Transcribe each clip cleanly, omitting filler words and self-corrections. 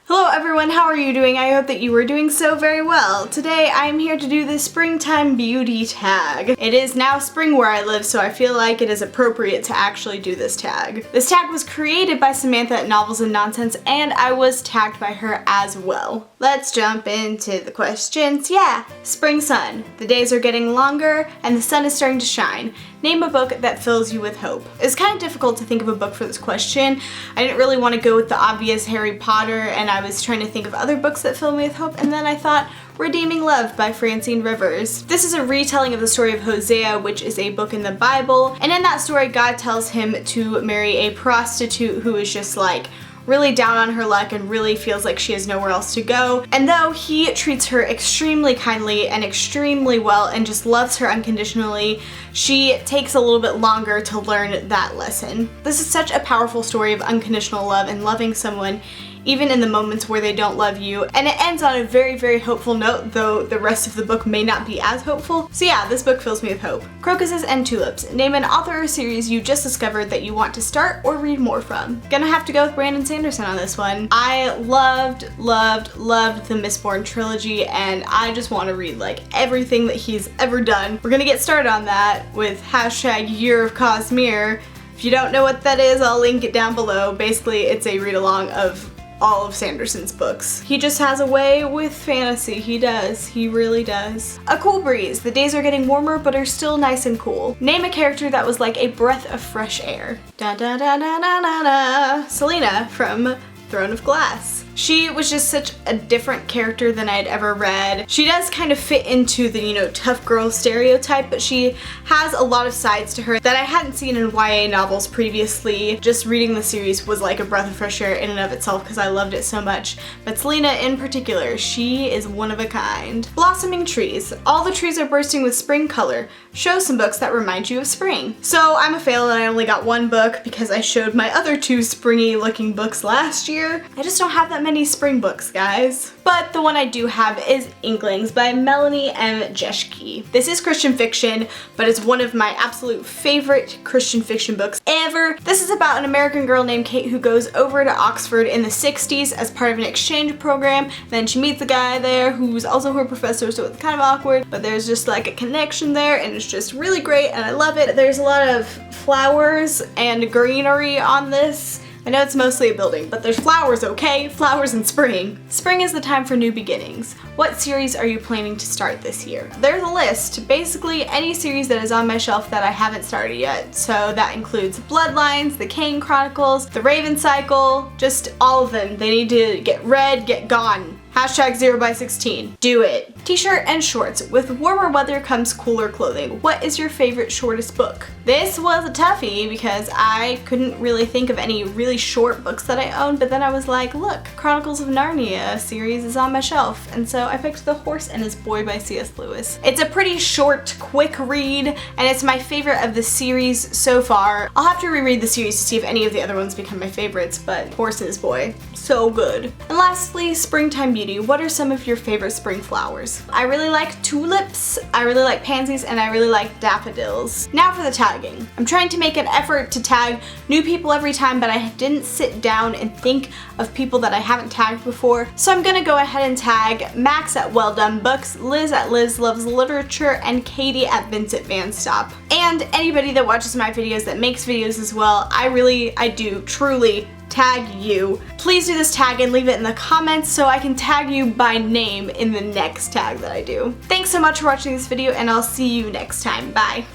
Hello everyone, how are you doing? I hope that you are doing so very well. Today I am here to do the springtime beauty tag. It is now spring where I live, so I feel like it is appropriate to actually do this tag. This tag was created by Samantha at Novels and Nonsense, and I was tagged by her as well. Let's jump into the questions. Yeah, spring sun. The days are getting longer and the sun is starting to shine. Name a book that fills you with hope. It's kind of difficult to think of a book for this question. I didn't really want to go with the obvious Harry Potter, and I was trying to think of other books that fill me with hope, and then I thought Redeeming Love by Francine Rivers. This is a retelling of the story of Hosea, which is a book in the Bible, and in that story God tells him to marry a prostitute who is just like really down on her luck and really feels like she has nowhere else to go. And though he treats her extremely kindly and extremely well and just loves her unconditionally, she takes a little bit longer to learn that lesson. This is such a powerful story of unconditional love and loving someone even in the moments where they don't love you. And it ends on a very, very hopeful note, though the rest of the book may not be as hopeful. So yeah, this book fills me with hope. Crocuses and Tulips. Name an author or series you just discovered that you want to start or read more from. Gonna have to go with Brandon Sanderson on this one. I loved the Mistborn trilogy, and I just want to read like everything that he's ever done. We're gonna get started on that with #Year of Cosmere. If you don't know what that is, I'll link it down below. Basically, it's a read-along of all of Sanderson's books. He just has a way with fantasy. He does. He really does. A cool breeze. The days are getting warmer but are still nice and cool. Name a character that was like a breath of fresh air. Da da da da da da da. Selena from Throne of Glass. She was just such a different character than I'd ever read. She does kind of fit into the, tough girl stereotype, but she has a lot of sides to her that I hadn't seen in YA novels previously. Just reading the series was like a breath of fresh air in and of itself because I loved it so much. But Selena in particular, she is one of a kind. Blossoming trees. All the trees are bursting with spring color. Show some books that remind you of spring. So I'm a fail and I only got one book because I showed my other two springy looking books last year. I just don't have that many spring books, guys. But the one I do have is Inklings by Melanie M. Jeschke. This is Christian fiction, but it's one of my absolute favorite Christian fiction books ever. This is about an American girl named Kate who goes over to Oxford in the 60s as part of an exchange program. Then she meets a guy there who's also her professor, so it's kind of awkward, but there's just like a connection there, and it's just really great, and I love it. There's a lot of flowers and greenery on this. I know it's mostly a building, but there's flowers, okay? Flowers in spring. Spring is the time for new beginnings. What series are you planning to start this year? There's a list. Basically, any series that is on my shelf that I haven't started yet. So that includes Bloodlines, The Kane Chronicles, The Raven Cycle, just all of them. They need to get read, get gone. #0x16. Do it. T-shirt and shorts. With warmer weather comes cooler clothing. What is your favorite shortest book? This was a toughie because I couldn't really think of any really short books that I own, but then I was like, look, Chronicles of Narnia series is on my shelf, and so I picked The Horse and His Boy by C.S. Lewis. It's a pretty short, quick read, and it's my favorite of the series so far. I'll have to reread the series to see if any of the other ones become my favorites, but Horse and His Boy, so good. And lastly, springtime beauty. What are some of your favorite spring flowers? I really like tulips, I really like pansies, and I really like daffodils. Now for the tagging. I'm trying to make an effort to tag new people every time, but I didn't sit down and think of people that I haven't tagged before. So I'm gonna go ahead and tag Max at Well Done Books, Liz at Liz Loves Literature, and Katie at Vincent Van Stop. And anybody that watches my videos that makes videos as well, I do truly tag you. Please do this tag and leave it in the comments so I can tag you by name in the next tag that I do. Thanks so much for watching this video, and I'll see you next time. Bye.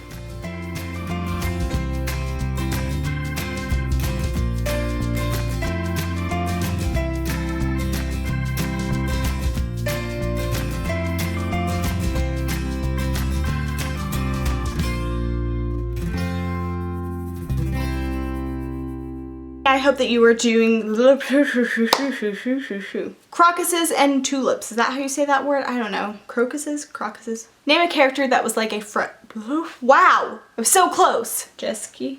I hope that you were doing Crocuses and Tulips. Is that how you say that word? I don't know. Crocuses? Crocuses? Name a character that was like a wow! I was so close. Jeschke.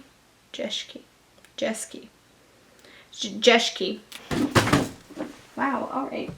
Wow, alright.